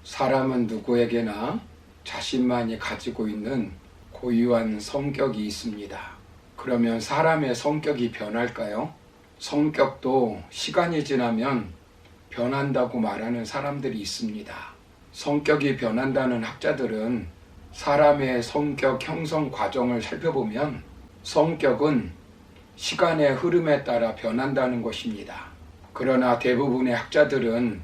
사람은 누구에게나 자신만이 가지고 있는 고유한 성격이 있습니다. 그러면 사람의 성격이 변할까요? 성격도 시간이 지나면 변한다고 말하는 사람들이 있습니다. 성격이 변한다는 학자들은 사람의 성격 형성 과정을 살펴보면 성격은 시간의 흐름에 따라 변한다는 것입니다. 그러나 대부분의 학자들은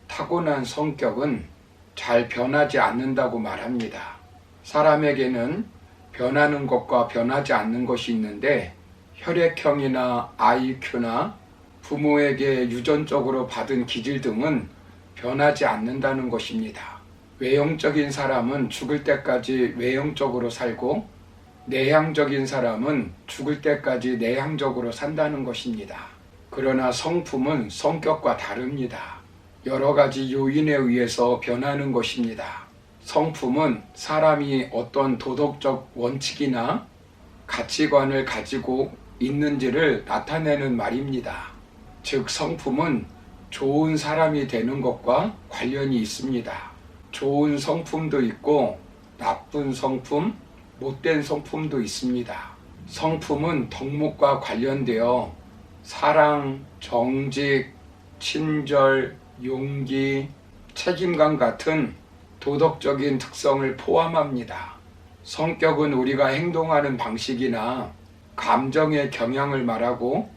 타고난 성격은 잘 변하지 않는다고 말합니다. 사람에게는 변하는 것과 변하지 않는 것이 있는데 혈액형이나 IQ나 부모에게 유전적으로 받은 기질 등은 변하지 않는다는 것입니다. 외형적인 사람은 죽을 때까지 외형적으로 살고 내향적인 사람은 죽을 때까지 내향적으로 산다는 것입니다. 그러나 성품은 성격과 다릅니다. 여러 가지 요인에 의해서 변하는 것입니다. 성품은 사람이 어떤 도덕적 원칙이나 가치관을 가지고 있는지를 나타내는 말입니다. 즉, 성품은 좋은 사람이 되는 것과 관련이 있습니다. 좋은 성품도 있고 나쁜 성품, 못된 성품도 있습니다. 성품은 덕목과 관련되어 사랑, 정직, 친절, 용기, 책임감 같은 도덕적인 특성을 포함합니다. 성격은 우리가 행동하는 방식이나 감정의 경향을 말하고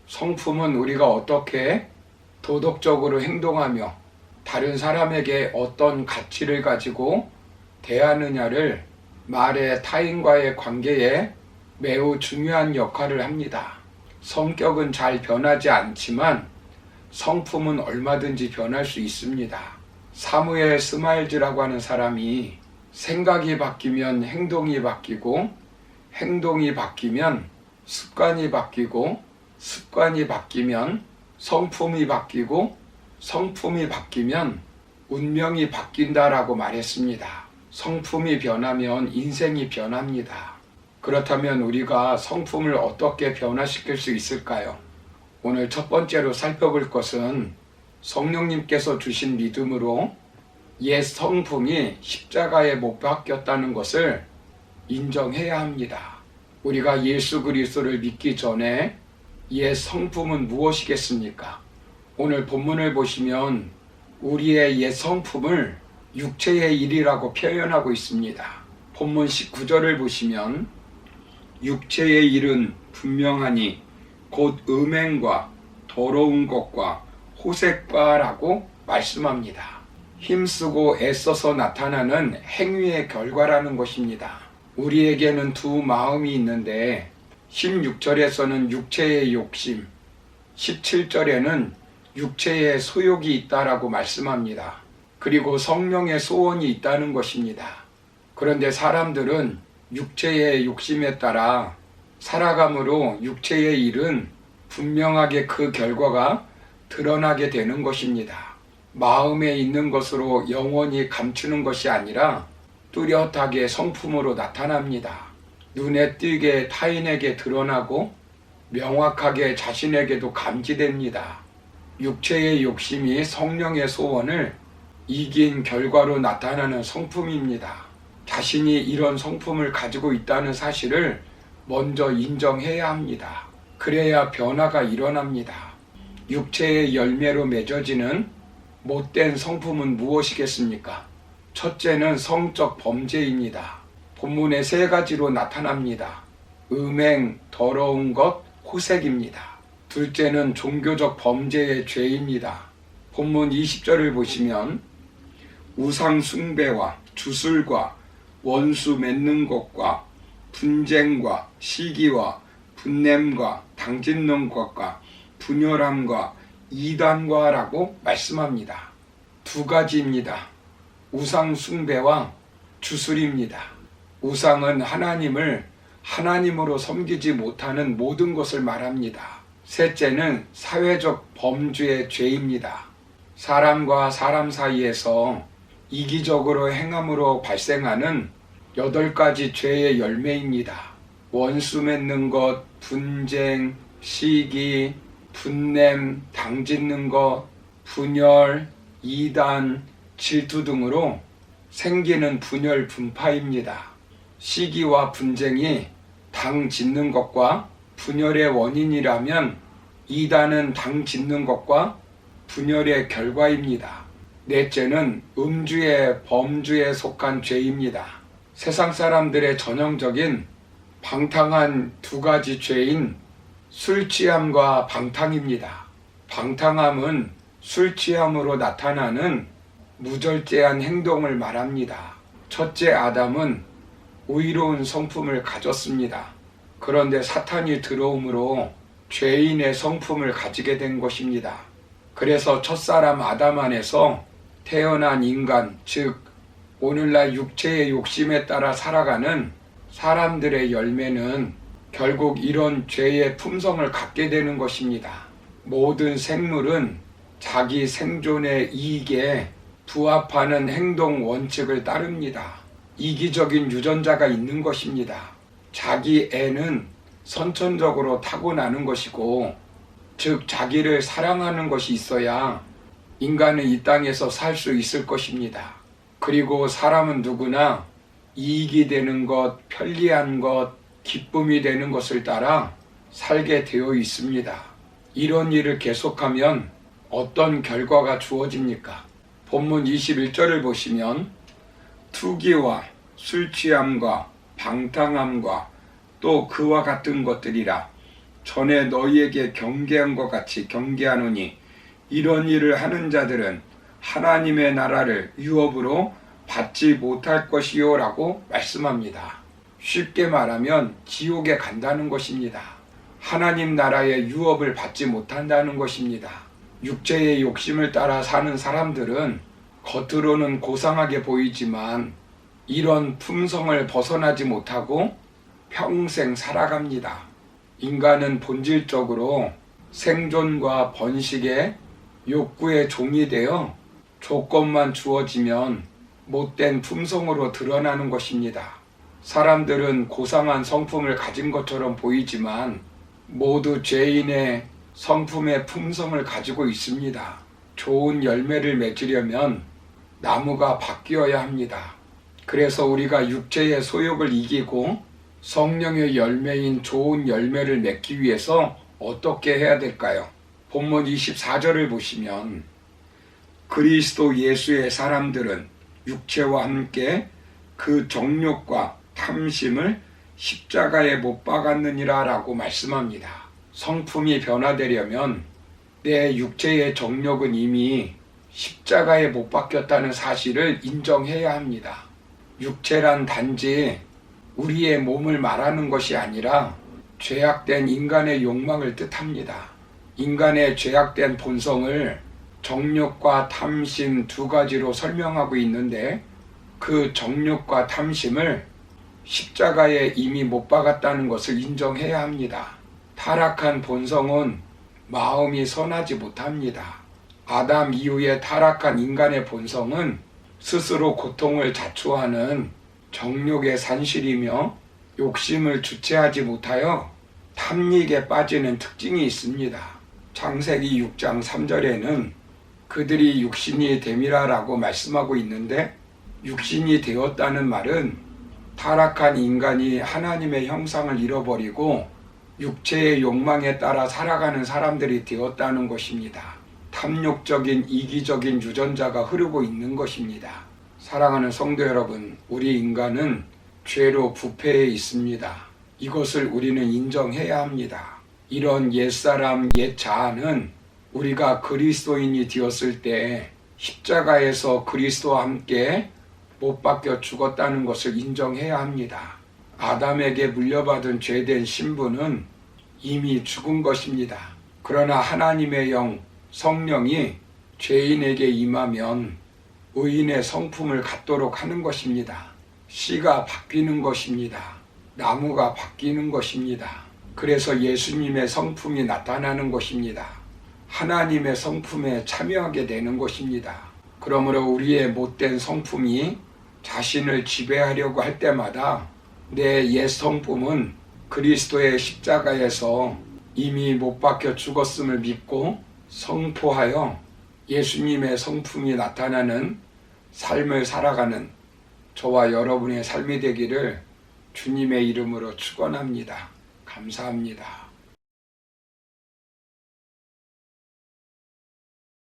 성품은 우리가 어떻게 도덕적으로 행동하며 다른 사람에게 어떤 가치를 가지고 대하느냐를 말의 타인과의 관계에 매우 중요한 역할을 합니다. 성격은 잘 변하지 않지만 성품은 얼마든지 변할 수 있습니다. 사무엘 스마일즈라고 하는 사람이 생각이 바뀌면 행동이 바뀌고 행동이 바뀌면 습관이 바뀌고 습관이 바뀌면 성품이 바뀌고 성품이 바뀌면 운명이 바뀐다라고 말했습니다. 성품이 변하면 인생이 변합니다. 그렇다면 우리가 성품을 어떻게 변화시킬 수 있을까요? 오늘 첫 번째로 살펴볼 것은 성령님께서 주신 믿음으로 옛 성품이 십자가에 못 박혔다는 것을 인정해야 합니다. 우리가 예수 그리스도를 믿기 전에 옛 성품은 무엇이겠습니까? 오늘 본문을 보시면 우리의 옛 성품을 육체의 일이라고 표현하고 있습니다. 본문 19절을 보시면 육체의 일은 분명하니 곧 음행과 더러운 것과 호색과라고 말씀합니다. 힘쓰고 애써서 나타나는 행위의 결과라는 것입니다. 우리에게는 두 마음이 있는데 16절에서는 육체의 욕심, 17절에는 육체의 소욕이 있다라고 말씀합니다. 그리고 성령의 소원이 있다는 것입니다. 그런데 사람들은 육체의 욕심에 따라 살아감으로 육체의 일은 분명하게 그 결과가 드러나게 되는 것입니다. 마음에 있는 것으로 영원히 감추는 것이 아니라 뚜렷하게 성품으로 나타납니다. 눈에 띄게 타인에게 드러나고 명확하게 자신에게도 감지됩니다. 육체의 욕심이 성령의 소원을 이긴 결과로 나타나는 성품입니다. 자신이 이런 성품을 가지고 있다는 사실을 먼저 인정해야 합니다. 그래야 변화가 일어납니다. 육체의 열매로 맺어지는 못된 성품은 무엇이겠습니까? 첫째는 성적 범죄입니다. 본문에 세 가지로 나타납니다. 음행, 더러운 것, 호색입니다. 둘째는 종교적 범죄의 죄입니다. 본문 20절을 보시면 우상 숭배와 주술과 원수 맺는 것과 분쟁과 시기와 분냄과 당짓는 것과 분열함과 이단과 라고 말씀합니다. 두 가지입니다. 우상 숭배와 주술입니다. 우상은 하나님을 하나님으로 섬기지 못하는 모든 것을 말합니다. 셋째는 사회적 범죄의 죄입니다. 사람과 사람 사이에서 이기적으로 행함으로 발생하는 8가지 죄의 열매입니다. 원수 맺는 것, 분쟁, 시기, 분냄, 당짓는 것, 분열, 이단, 질투 등으로 생기는 분열 분파입니다. 시기와 분쟁이 당 짓는 것과 분열의 원인이라면 이단은 당 짓는 것과 분열의 결과입니다. 넷째는 음주의 범주에 속한 죄입니다. 세상 사람들의 전형적인 방탕한 두 가지 죄인 술 취함과 방탕입니다. 방탕함은 술 취함으로 나타나는 무절제한 행동을 말합니다. 첫째 아담은 의로운 성품을 가졌습니다. 그런데 사탄이 들어옴으로 죄인의 성품을 가지게 된 것입니다. 그래서 첫사람 아담 안에서 태어난 인간, 즉 오늘날 육체의 욕심에 따라 살아가는 사람들의 열매는 결국 이런 죄의 품성을 갖게 되는 것입니다. 모든 생물은 자기 생존의 이익에 부합하는 행동 원칙을 따릅니다. 이기적인 유전자가 있는 것입니다. 자기 애는 선천적으로 타고나는 것이고, 즉 자기를 사랑하는 것이 있어야 인간은 이 땅에서 살 수 있을 것입니다. 그리고 사람은 누구나 이익이 되는 것, 편리한 것, 기쁨이 되는 것을 따라 살게 되어 있습니다. 이런 일을 계속하면 어떤 결과가 주어집니까? 본문 21절을 보시면 투기와 술 취함과 방탕함과 또 그와 같은 것들이라 전에 너희에게 경계한 것 같이 경계하노니 이런 일을 하는 자들은 하나님의 나라를 유업으로 받지 못할 것이요 라고 말씀합니다. 쉽게 말하면 지옥에 간다는 것입니다. 하나님 나라의 유업을 받지 못한다는 것입니다. 육체의 욕심을 따라 사는 사람들은 겉으로는 고상하게 보이지만 이런 품성을 벗어나지 못하고 평생 살아갑니다. 인간은 본질적으로 생존과 번식의 욕구의 종이 되어 조건만 주어지면 못된 품성으로 드러나는 것입니다. 사람들은 고상한 성품을 가진 것처럼 보이지만 모두 죄인의 성품의 품성을 가지고 있습니다. 좋은 열매를 맺으려면 나무가 바뀌어야 합니다. 그래서 우리가 육체의 소욕을 이기고 성령의 열매인 좋은 열매를 맺기 위해서 어떻게 해야 될까요? 본문 24절을 보시면 그리스도 예수의 사람들은 육체와 함께 그 정욕과 탐심을 십자가에 못 박았느니라 라고 말씀합니다. 성품이 변화되려면 내 육체의 정욕은 이미 십자가에 못 박혔다는 사실을 인정해야 합니다. 육체란 단지 우리의 몸을 말하는 것이 아니라 죄악된 인간의 욕망을 뜻합니다. 인간의 죄악된 본성을 정욕과 탐심 두 가지로 설명하고 있는데 그 정욕과 탐심을 십자가에 이미 못 박았다는 것을 인정해야 합니다. 타락한 본성은 마음이 선하지 못합니다. 아담 이후에 타락한 인간의 본성은 스스로 고통을 자초하는 정욕의 산실이며 욕심을 주체하지 못하여 탐닉에 빠지는 특징이 있습니다. 창세기 6장 3절에는 그들이 육신이 됨이라라고 말씀하고 있는데 육신이 되었다는 말은 타락한 인간이 하나님의 형상을 잃어버리고 육체의 욕망에 따라 살아가는 사람들이 되었다는 것입니다. 탐욕적인 이기적인 유전자가 흐르고 있는 것입니다. 사랑하는 성도 여러분, 우리 인간은 죄로 부패해 있습니다. 이것을 우리는 인정해야 합니다. 이런 옛사람, 옛자아는 우리가 그리스도인이 되었을 때 십자가에서 그리스도와 함께 못 박혀 죽었다는 것을 인정해야 합니다. 아담에게 물려받은 죄된 신분은 이미 죽은 것입니다. 그러나 하나님의 영, 성령이 죄인에게 임하면 의인의 성품을 갖도록 하는 것입니다. 씨가 바뀌는 것입니다. 나무가 바뀌는 것입니다. 그래서 예수님의 성품이 나타나는 것입니다. 하나님의 성품에 참여하게 되는 것입니다. 그러므로 우리의 못된 성품이 자신을 지배하려고 할 때마다 내 옛 성품은 그리스도의 십자가에서 이미 못 박혀 죽었음을 믿고 성포하여 예수님의 성품이 나타나는 삶을 살아가는 저와 여러분의 삶이 되기를 주님의 이름으로 축원합니다. 감사합니다.